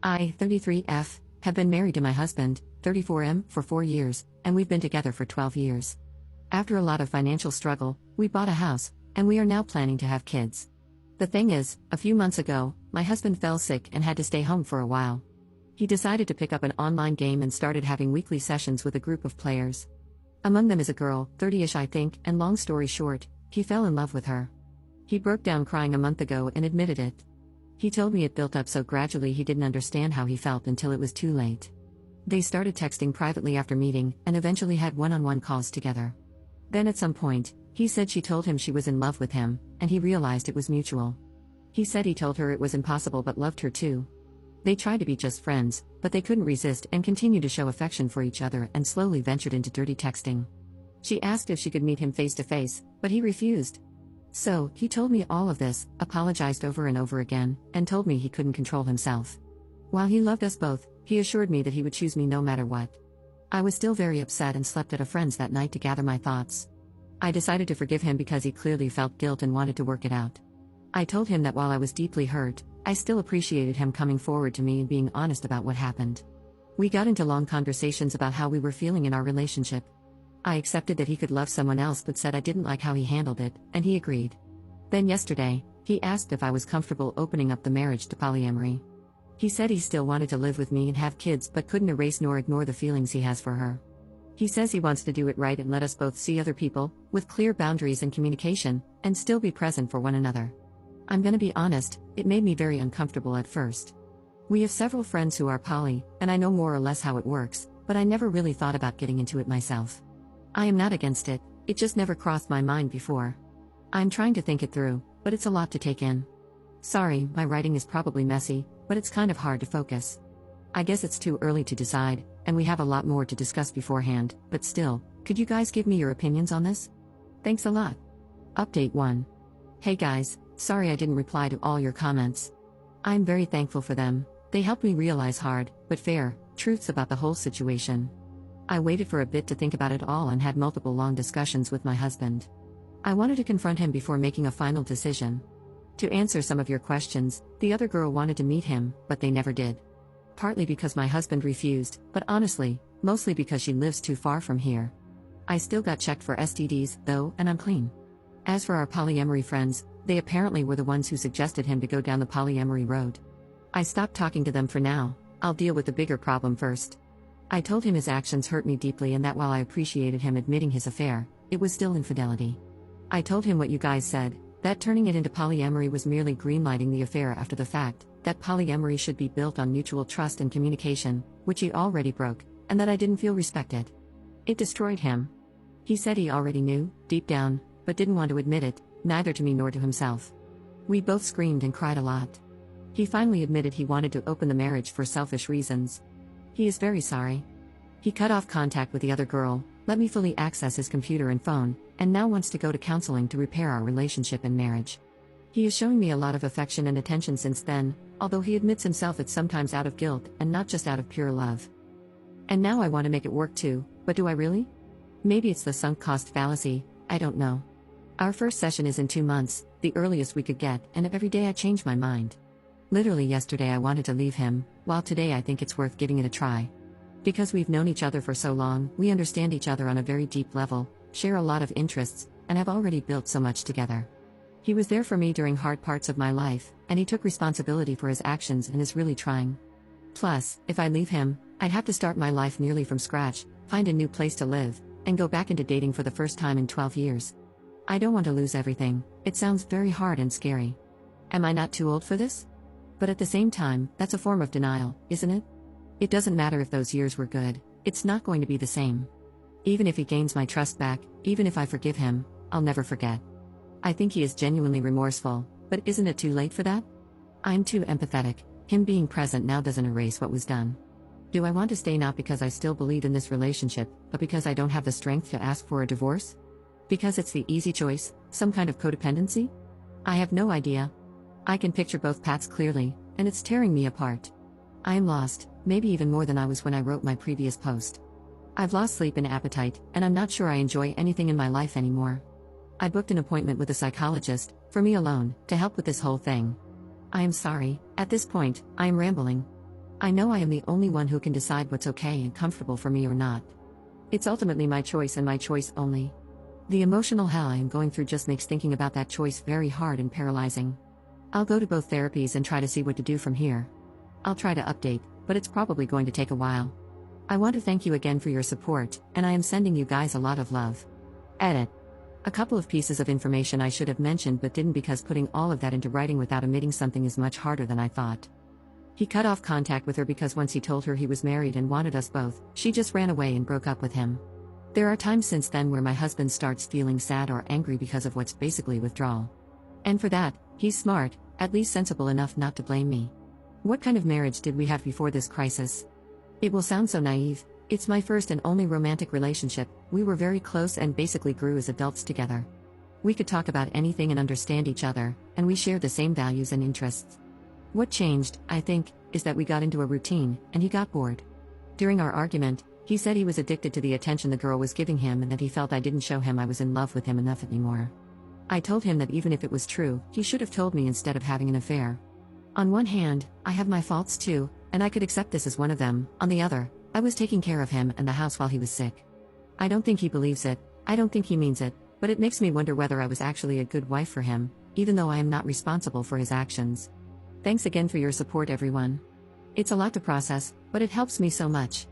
I, 33F, have been married to my husband, 34M, for 4 years, and we've been together for 12 years. After a lot of financial struggle, we bought a house, and we are now planning to have kids. The thing is, a few months ago, my husband fell sick and had to stay home for a while. He decided to pick up an online game and started having weekly sessions with a group of players. Among them is a girl, 30ish I think, and long story short, he fell in love with her. He broke down crying a month ago and admitted it. He told me it built up so gradually he didn't understand how he felt until it was too late. They started texting privately after meeting, and eventually had one-on-one calls together. Then at some point, he said she told him she was in love with him, and he realized it was mutual. He said he told her it was impossible but loved her too. They tried to be just friends, but they couldn't resist and continued to show affection for each other and slowly ventured into dirty texting. She asked if she could meet him face to face, but he refused. So, he told me all of this, apologized over and over again, and told me he couldn't control himself. While he loved us both, he assured me that he would choose me no matter what. I was still very upset and slept at a friend's that night to gather my thoughts. I decided to forgive him because he clearly felt guilt and wanted to work it out. I told him that while I was deeply hurt, I still appreciated him coming forward to me and being honest about what happened. We got into long conversations about how we were feeling in our relationship. I accepted that he could love someone else but said I didn't like how he handled it, and he agreed. Then yesterday, he asked if I was comfortable opening up the marriage to polyamory. He said he still wanted to live with me and have kids but couldn't erase nor ignore the feelings he has for her. He says he wants to do it right and let us both see other people, with clear boundaries and communication, and still be present for one another. I'm gonna be honest, it made me very uncomfortable at first. We have several friends who are poly, and I know more or less how it works, but I never really thought about getting into it myself. I am not against it, it just never crossed my mind before. I'm trying to think it through, but it's a lot to take in. Sorry, my writing is probably messy, but it's kind of hard to focus. I guess it's too early to decide, and we have a lot more to discuss beforehand, but still, could you guys give me your opinions on this? Thanks a lot. Update 1. Hey guys, sorry I didn't reply to all your comments. I'm very thankful for them, they helped me realize hard, but fair, truths about the whole situation. I waited for a bit to think about it all and had multiple long discussions with my husband. I wanted to confront him before making a final decision. To answer some of your questions, the other girl wanted to meet him, but they never did. Partly because my husband refused, but honestly, mostly because she lives too far from here. I still got checked for STDs, though, and I'm clean. As for our polyamory friends, they apparently were the ones who suggested him to go down the polyamory road. I stopped talking to them for now, I'll deal with the bigger problem first. I told him his actions hurt me deeply and that while I appreciated him admitting his affair, it was still infidelity. I told him what you guys said, that turning it into polyamory was merely greenlighting the affair after the fact, that polyamory should be built on mutual trust and communication, which he already broke, and that I didn't feel respected. It destroyed him. He said he already knew, deep down, but didn't want to admit it, neither to me nor to himself. We both screamed and cried a lot. He finally admitted he wanted to open the marriage for selfish reasons. He is very sorry. He cut off contact with the other girl, let me fully access his computer and phone, and now wants to go to counseling to repair our relationship and marriage. He is showing me a lot of affection and attention since then, although he admits himself it's sometimes out of guilt and not just out of pure love. And now I want to make it work too, but do I really? Maybe it's the sunk cost fallacy, I don't know. Our first session is in 2 months, the earliest we could get, and every day I change my mind. Literally yesterday I wanted to leave him, while today I think it's worth giving it a try. Because we've known each other for so long, we understand each other on a very deep level, share a lot of interests, and have already built so much together. He was there for me during hard parts of my life, and he took responsibility for his actions and is really trying. Plus, if I leave him, I'd have to start my life nearly from scratch, find a new place to live, and go back into dating for the first time in 12 years. I don't want to lose everything, it sounds very hard and scary. Am I not too old for this? But at the same time, that's a form of denial, isn't it? It doesn't matter if those years were good, it's not going to be the same. Even if he gains my trust back, even if I forgive him, I'll never forget. I think he is genuinely remorseful, but isn't it too late for that? I'm too empathetic, him being present now doesn't erase what was done. Do I want to stay not because I still believe in this relationship, but because I don't have the strength to ask for a divorce? Because it's the easy choice, some kind of codependency? I have no idea. I can picture both paths clearly, and it's tearing me apart. I am lost, maybe even more than I was when I wrote my previous post. I've lost sleep and appetite, and I'm not sure I enjoy anything in my life anymore. I booked an appointment with a psychologist, for me alone, to help with this whole thing. I am sorry, at this point, I am rambling. I know I am the only one who can decide what's okay and comfortable for me or not. It's ultimately my choice and my choice only. The emotional hell I am going through just makes thinking about that choice very hard and paralyzing. I'll go to both therapies and try to see what to do from here. I'll try to update, but it's probably going to take a while. I want to thank you again for your support, and I am sending you guys a lot of love. Edit. A couple of pieces of information I should have mentioned but didn't because putting all of that into writing without omitting something is much harder than I thought. He cut off contact with her because once he told her he was married and wanted us both, she just ran away and broke up with him. There are times since then where my husband starts feeling sad or angry because of what's basically withdrawal. And for that, he's smart, at least sensible enough not to blame me. What kind of marriage did we have before this crisis? It will sound so naive. It's my first and only romantic relationship. We were very close and basically grew as adults together. We could talk about anything and understand each other, and we shared the same values and interests. What changed, I think, is that we got into a routine, and he got bored. During our argument, he said he was addicted to the attention the girl was giving him and that he felt I didn't show him I was in love with him enough anymore. I told him that even if it was true, he should have told me instead of having an affair. On one hand, I have my faults too, and I could accept this as one of them. On the other, I was taking care of him and the house while he was sick. I don't think he believes it, I don't think he means it, but it makes me wonder whether I was actually a good wife for him, even though I am not responsible for his actions. Thanks again for your support, everyone. It's a lot to process, but it helps me so much.